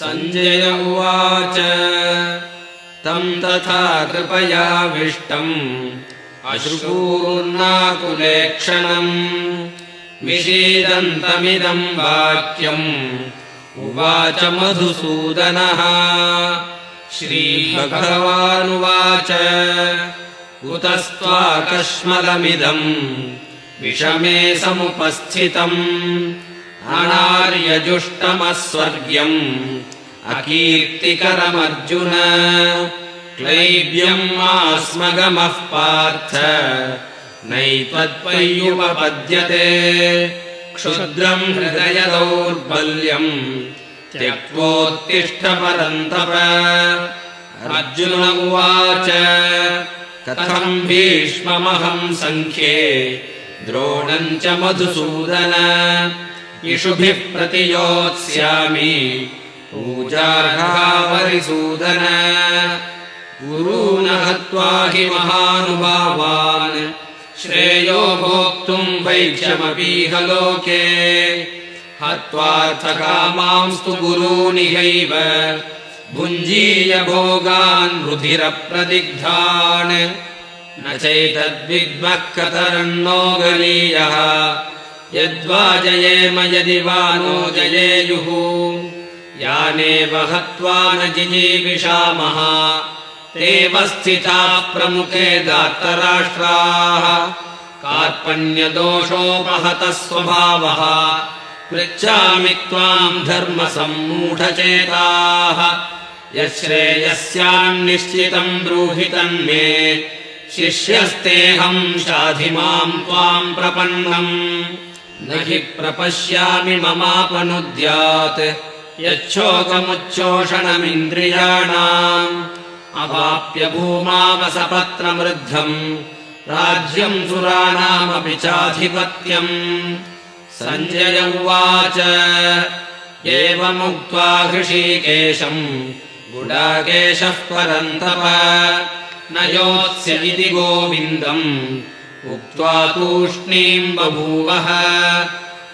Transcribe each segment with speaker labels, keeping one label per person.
Speaker 1: सञ्जय उवाच तं तथा कृपयाविष्टम् अश्रुपूर्णाकुलेक्षणम् विषीदन्तमिदं वाक्यम् उवाच मधुसूदनः। श्रीभगवानुवाच कुतस्त्वाकश्मलमिदम् विषमे समुपस्थितम् अनार्यजुष्टमस्वर्ग्यम् अकीर्तिकरमर्जुन। क्लैब्यम् आस्मगमः पार्थ नैत्वत्त्वय्युपपद्यते क्षुद्रम् हृदय दौर्बल्यम् त्यक्त्वोत्तिष्ठ परन्तप। अर्जुन उवाच कथम् भीष्ममहम् सङ्ख्ये द्रोणम् च मधुसूदन इषुभिः प्रतियोत्स्यामि पूजार्हावरिसूदन। गुरून् हत्वा हि महानुभावान् श्रेयो भोक्तुम् वैक्ष्यमपीह लोके हत्वार्थकामांस्तु गुरूनिहैव भुञ्जीय भोगान् रुधिरप्रदिग्धान्। न चैतद्विद्मः कतरन्नो गरीयः यद्वा जयेम यदि वा नो जयेयुः। यानेव हत्वा न जिजीविषामः तेव स्थिताः प्रमुखे धार्तराष्ट्राः। कार्पण्यदोषोपहतः स्वभावः पृच्छामि त्वाम् धर्मसम्मूढचेताः। यश्रेयस्यान्निश्चितम् ब्रूहि तन्मे शिष्यस्तेऽहम् शाधि माम् त्वाम् प्रपन्नम्। न हि प्रपश्यामि ममापनुद्यात् यच्छोकमुच्छोषणमिन्द्रियाणाम्। अवाप्य भूमावसपत्रमृद्धम् राज्यम् सुराणामपि चाधिपत्यम्। सञ्जय उवाच एवमुक्त्वा हृषीकेशम् गुडाकेशः परन्तप न योत्स्य इति गोविन्दम् उक्त्वा तूष्णीम् बभूवः।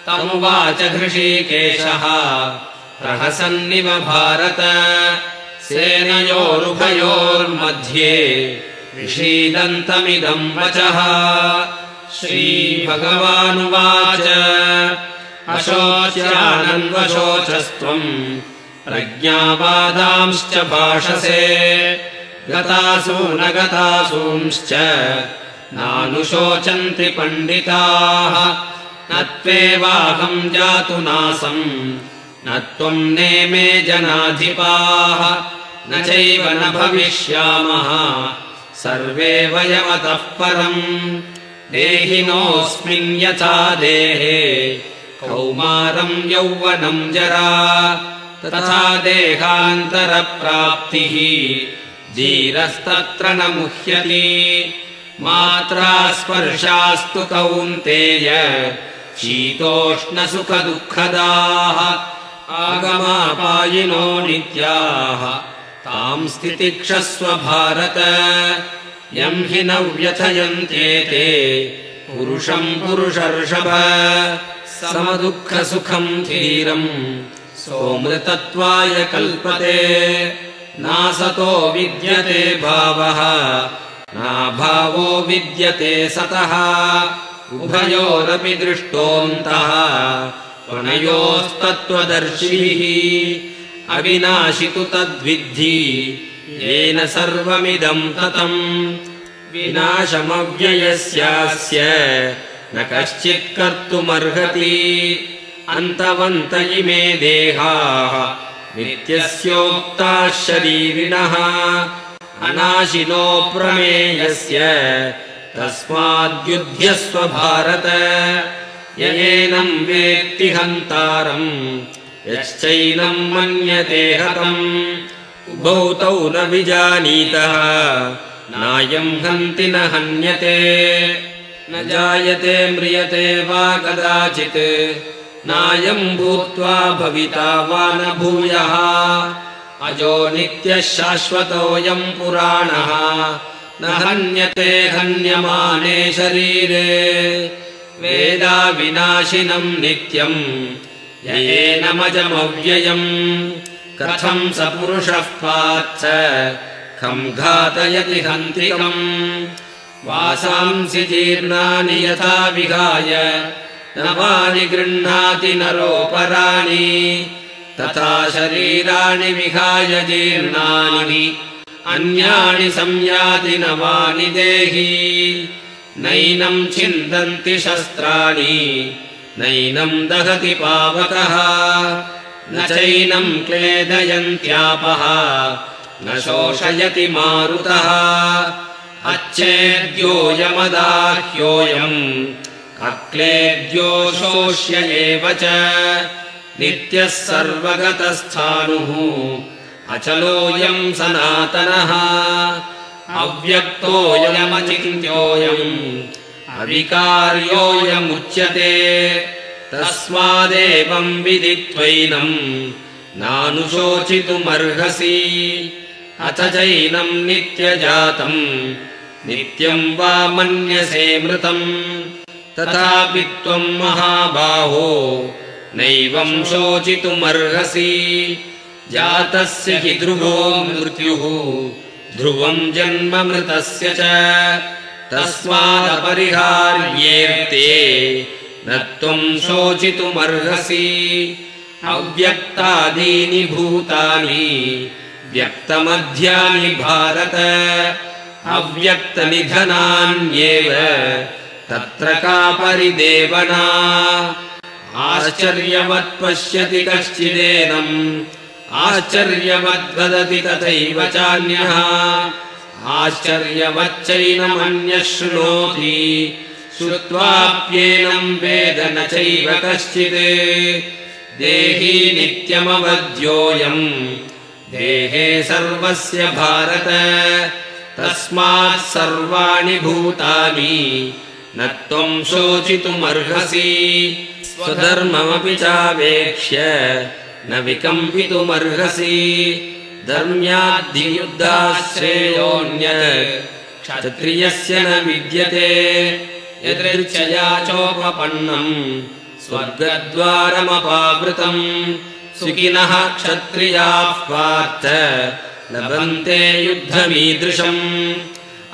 Speaker 1: तमुवाच हृषीकेशः प्रहसन्निव भारत सेनयोरुभयोर्मध्ये विषीदन्तमिदम् वचः। श्रीभगवानुवाच अशोच्यानन्वशोचस्त्वम् प्रज्ञावादांश्च भाषसे गतासु न गतासूंश्च नानुशोचन्ति पण्डिताः। न त्वेवाहम् जातु नासम् न त्वम् नेमे जनाधिपाः। न चैव न भविष्यामः सर्वे वयमतः परम्। देहिनोऽस्मिन् यथा देहे कौमारम् यौवनम् जरा तथा देहान्तरप्राप्तिः धीरस्तत्र न मुह्यति। मात्रा स्पर्शास्तु कौन्तेय शीतोष्णसुखदुःखदाः आगमापायिनो नित्याः ताम् स्थितिक्षस्व भारत। यम् हि न व्यथयन्त्येते पुरुषम् पुरुषर्षभ समदुःखसुखम् धीरम् सोऽमृतत्वाय कल्पते। नासतो विद्यते भावः नाभावो विद्यते सतः उभयोरपि दृष्टोऽन्तः त्वनयोस्तत्त्वदर्शिभिः। अविनाशि तु तद्विद्धि येन सर्वमिदम् ततम्। विनाशमव्ययस्यास्य न कश्चित् कर्तुमर्हति। अन्तवन्त इमे देहाः नित्यस्योक्ताः शरीरिणः। अनाशिनो प्रमेयस्य तस्माद्युध्यस्व भारत। येनम् वेत्ति हन्तारम् यश्चैनम् मन्यते हतम्। उभौ तौ न विजानीतः नायम् हन्ति न हन्यते। न जायते म्रियते वा कदाचित् नायम् भूत्वा भविता वा न भूयः। अजो नित्यः शाश्वतोऽयम् पुराणः न हन्यते हन्यमाने शरीरे। वेदाविनाशिनम् नित्यम् येनमजमव्ययम् कथं स पुरुषः पार्थ खं घातयति हन्तिकम् वासांसि जीर्णानि यथा विहाय नवानि गृह्णाति नरोपराणि तथा शरीराणि विहाय जीर्णानि अन्यानि संयाति नवानि देहि नैनं छिन्दन्ति शस्त्राणि नैनं दहति पावकः न चैनं क्लेदयन्त्यापः न शोषयति मारुतः अच्छेद्योऽयमदाह्योऽयम् अक्लेद्यो शोष्य एव च नित्यः सर्वगतस्थाणुः अचलोऽयम् सनातनः अव्यक्तोऽयमचिन्त्योऽयम् अविकार्योऽयमुच्यते तस्मादेवम् विदित्वैनम् नानुशोचितुमर्हसि अथ चैनम् नित्यजातम् नित्यम् वा मन्यसे मृतम् तथापि त्वम् महाबाहो नैवम् शोचितुमर्हसि जातस्य हि ध्रुवो मृत्युः ध्रुवम् जन्म मृतस्य च तस्मादपरिहार्येऽर्थे न त्वम् शोचितुमर्हसि अव्यक्तादीनि भूतानि व्यक्तमध्यानि भारत अव्यक्तनिधनान्येव तत्र का परिदेवना आश्चर्यवत् पश्यति कश्चिदेनम् आश्चर्यवद्वदति तथैव चान्यः आश्चर्यवच्चैनमन्यः शृणोति श्रुत्वाप्येनम् वेद न चैव कश्चित् देही नित्यमवध्योऽयम् देहे सर्वस्य भारत तस्मात् सर्वाणि भूतानि न त्वम् शोचितुमर्हसि स्वधर्ममपि चावेक्ष्य न विकम्पितुमर्हसि धर्म्याद्धियुद्धाश्रेयोऽन्यत् क्षत्रियस्य न विद्यते यदृच्छया चोपपन्नम् स्वर्गद्वारमपावृतम् सुखिनः क्षत्रियाः पार्थ लभन्ते युद्धमीदृशम्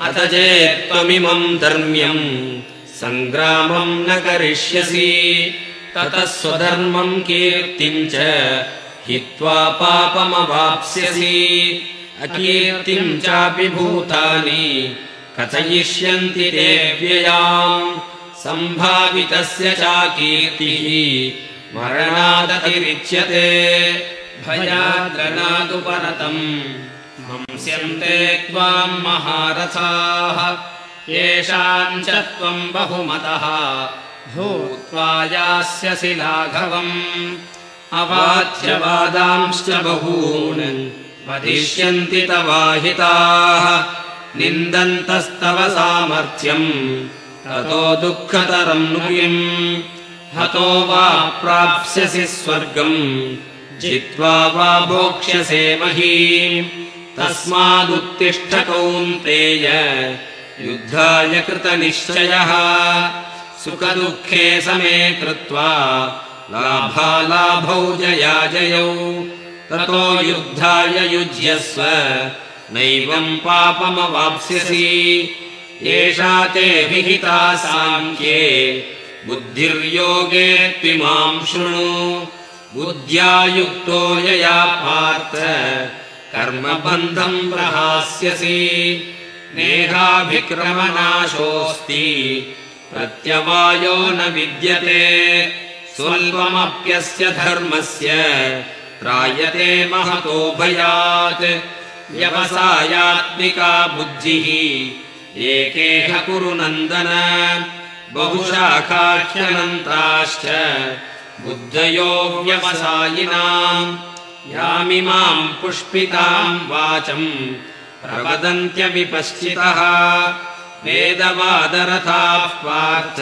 Speaker 1: अथ चेत्त्वमिमम् धर्म्यम् सङ्ग्रामम् न करिष्यसि ततः स्वधर्मम् कीर्तिम् च हित्वा पापमवाप्स्यसि अकीर्तिम् चापि भूतानि कथयिष्यन्ति ते व्ययाम् सम्भावितस्य चाकीर्तिः मरणादतिरिच्यते भयाद्रनादुपरतम् मंस्यन्ते त्वाम् महारथाः येषाम् च त्वम् बहुमतः भूत्वा यास्यसि लाघवम् अवाच्यवादांश्च बहून् वदिष्यन्ति तवाहिताः निन्दन्तस्तव सामर्थ्यम् ततो दुःखतरम् नु किम् हतो वा प्राप्स्यसि स्वर्गम् जित्वा वा भोक्ष्यसे महीम् तस्मादुत्तिष्ठ कौन्तेय युद्धाय कृतनिश्चयः सुखदुःखे समे कृत्वा लाभालाभौ जयाजयौ ततो युद्धाय युज्यस्व नैवम् पापमवाप्स्यसि एषा ते विहिता साङ्ख्ये बुद्धिर्योगे त्विमाम् शृणु बुद्ध्या युक्तो यया पार्थ कर्मबन्धम् प्रहास्यसि नेहाभिक्रमनाशोऽस्ति प्रत्यवायो न विद्यते स्वल्पमप्यस्य धर्मस्य त्रायते महतो भयात् व्यवसायात्मिका बुद्धिः एकेह कुरु नन्दन बहुशाखाह्यनन्ताश्च बुद्धयो व्यवसायिनाम् यामिमाम् पुष्पिताम् वाचम् प्रवदन्त्यविपश्चितः वेदवादरथाः पार्थ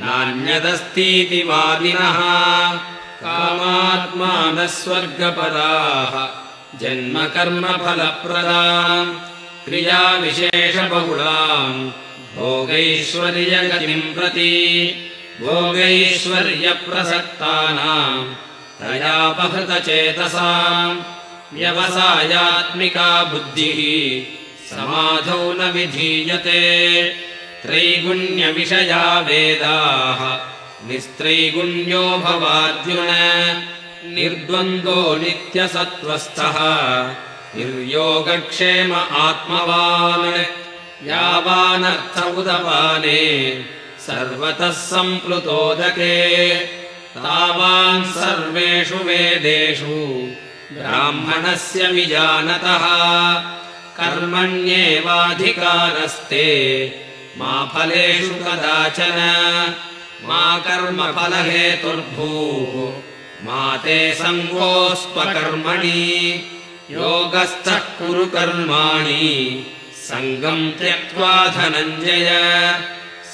Speaker 1: नान्यदस्तीति वादिनः कामात्मानः स्वर्गपदाः जन्मकर्मफलप्रदाम् क्रियाविशेषबहुलाम् भोगैश्वर्यगतिम् प्रति भोगैश्वर्यप्रसक्तानाम् तयापहृतचेतसाम् व्यवसायात्मिका बुद्धिः समाधौ न विधीयते त्रैगुण्यविषया वेदाः निस्त्रैगुण्यो भवार्जुन निर्द्वन्द्वो नित्यसत्त्वस्थः निर्योगक्षेम आत्मवान् यावानर्थ उदपाने सर्वतः सम्प्लुतोदके तावान् सर्वेषु वेदेषु ब्राह्मणस्य विजानतः कर्मण्येवाधिकारस्ते मा फलेषु कदाचन मा कर्मफलहेतुर्भूः मा ते सङ्गोऽस्त्वकर्मणि योगस्थः कुरु कर्माणि सङ्गम् त्यक्त्वा धनञ्जय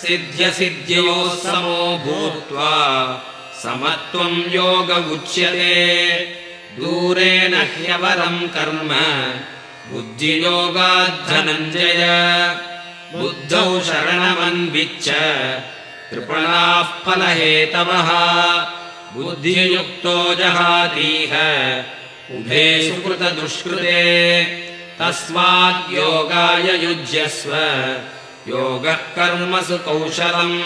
Speaker 1: सिद्ध्यसिद्ध्योः समो भूत्वा समत्वम् योग उच्यते दूरेण ह्यवरम् कर्म बुद्धियोगाद्धनञ्जय बुद्धौ शरणमन्विच्छ कृपणाः फलहेतवः बुद्धियुक्तो जहातीह उभे सुकृतदुष्कृते तस्माद् योगाय युज्यस्व योगः कर्मसु कौशलम्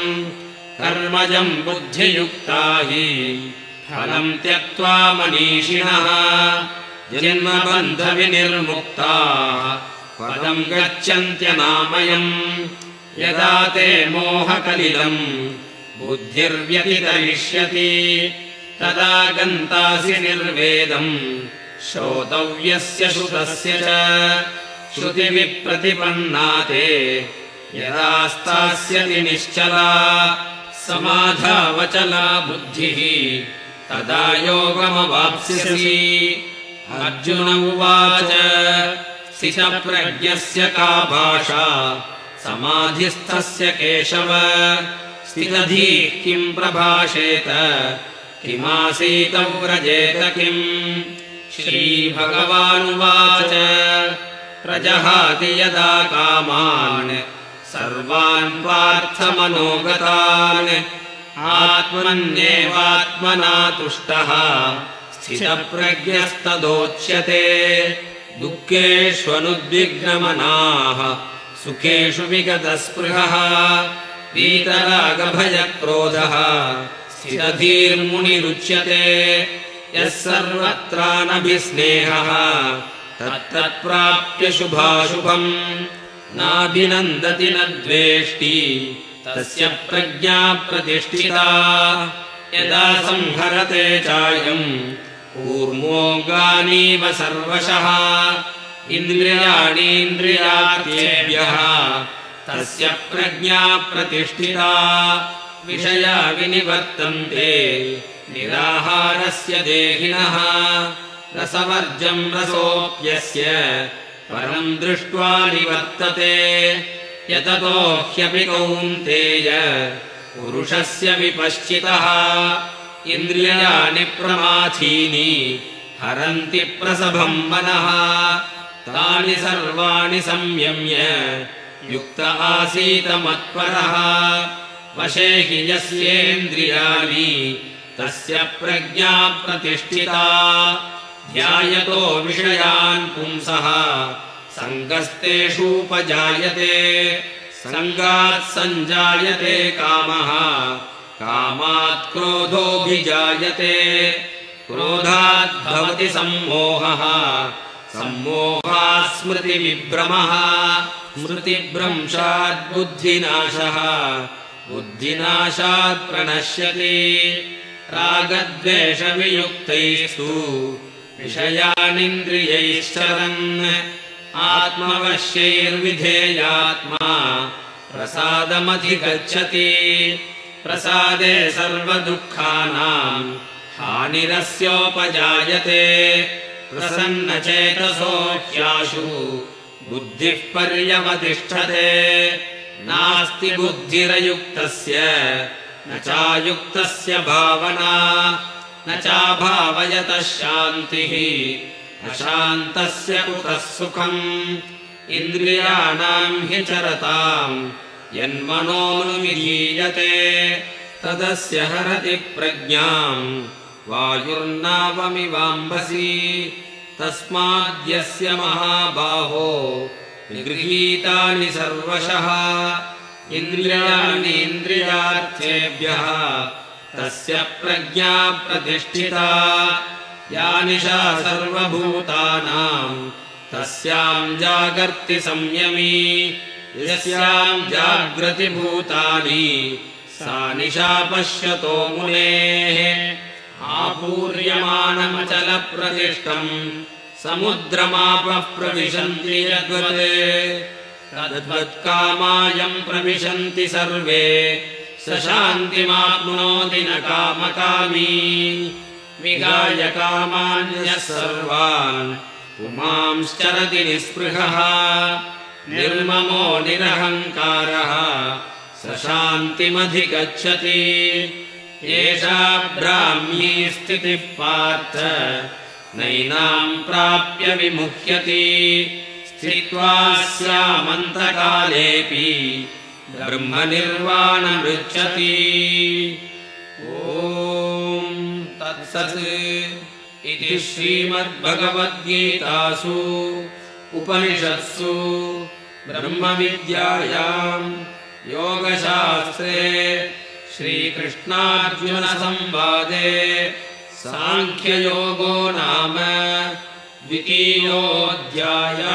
Speaker 1: कर्मजम् बुद्धियुक्ता हि फलम् त्यक्त्वा मनीषिणः जन्मबन्धविनिर्मुक्ताः पदम् गच्छन्त्यनामयम् यदा ते मोहकलिलम् बुद्धिर्व्यतितरिष्यति तदा गन्तासि निर्वेदम् श्रोतव्यस्य श्रुतस्य च श्रुतिविप्रतिपन्ना ते यदा स्थास्यति निश्चला समाधावचला बुद्धिः तदा योगमवाप्स्यसि अर्जुन उवाच स्थितप्रज्ञस्य का भाषा समाधिस्थस्य केशव स्थितधीः किम् प्रभाषेत किमासीत व्रजेत किम् श्रीभगवानुवाच प्रजहाति यदा कामान् सर्वान् पार्थमनोगतान् आत्मन्येवात्मना तुष्टः स्थितप्रज्ञस्तदोच्यते दुःखेष्वनुद्विग्नमनाः सुखेषु विगतस्पृहः वीतरागभयक्रोधः स्थितधीर्मुनिरुच्यते यः सर्वत्रानभिस्नेहः तत्तत्प्राप्य शुभाशुभम् नाभिनन्दति न द्वेष्टि तस्य प्रज्ञा प्रतिष्ठिता यदा संहरते चायम् कूर्मोऽङ्गानीव सर्वशः इन्द्रियाणीन्द्रियार्थेभ्यः तस्य प्रज्ञा प्रतिष्ठिता विषया विनिवर्तन्ते निराहारस्य देहिनः रसवर्जम् रसोऽप्यस्य परम् दृष्ट्वा निवर्तते यततो ह्यपि कौन्तेय पुरुषस्य विपश्चितः इन्द्रियाणि प्रमाथीनि हरन्ति प्रसभम् मनः तानि सर्वाणि संयम्य युक्त आसीत मत्परः वशे हि यस्येन्द्रियाणि तस्य प्रज्ञा प्रतिष्ठिता ध्यायतो विषयान् पुंसः सङ्गस्तेषूपजायते सङ्गात् सञ्जायते कामः कामात् क्रोधोऽभिजायते क्रोधात् भवति सम्मोहः सम्मोहात् स्मृतिविभ्रमः स्मृतिभ्रंशात् बुद्धिनाशः बुद्धिनाशात् प्रणश्यति रागद्वेषवियुक्तैस्तु विषयानिन्द्रियैश्चरन् आत्मवश्यैर्विधेयात्मा प्रसादमधिगच्छति प्रसादे सर्वदुःखानाम् हानिरस्योपजायते प्रसन्नचेतसो ह्याशु बुद्धिः पर्यवतिष्ठते नास्ति बुद्धिरयुक्तस्य न चायुक्तस्य भावना न चाभावयतः शान्तिः अशान्तस्य कुतः सुखम् इन्द्रियाणाम् हि चरताम् यन्मनोनुविधीयते तदस्य हरति प्रज्ञाम् वायुर्नावमिवाम्भसि तस्माद्यस्य महाबाहो निगृहीतानि सर्वशः इन्द्रियाणि इन्द्रियार्थेभ्यः तस्य प्रज्ञा प्रतिष्ठिता या निशा सर्वभूतानां तस्यां जागर्ति संयमी यस्यां जाग्रति भूतानि सा निशा पश्यतो मुनेः आपूर्यमाणमचलप्रतिष्ठम् समुद्रमापः प्रविशन्ति यद्वत् तद्वत्कामायम् प्रविशन्ति सर्वे स शान्तिमाप्नोति न कामकामी विगाय कामान्यः सर्वान् पुमांश्चरति निःस्पृहः निर्ममो निरहङ्कारः स शान्तिमधिगच्छति एषा ब्राह्मी स्थितिः पार्थ नैनाम् प्राप्य विमुह्यति स्थित्वा स्यामन्तकालेऽपि ब्रह्मनिर्वाणमृच्छति ॐ तत्सत् इति श्रीमद्भगवद्गीतासु उपनिषत्सु ब्रह्मविद्यायाम् योगशास्त्रे श्रीकृष्णार्जुनसंवादे सांख्ययोगो नाम द्वितीयोऽध्यायः।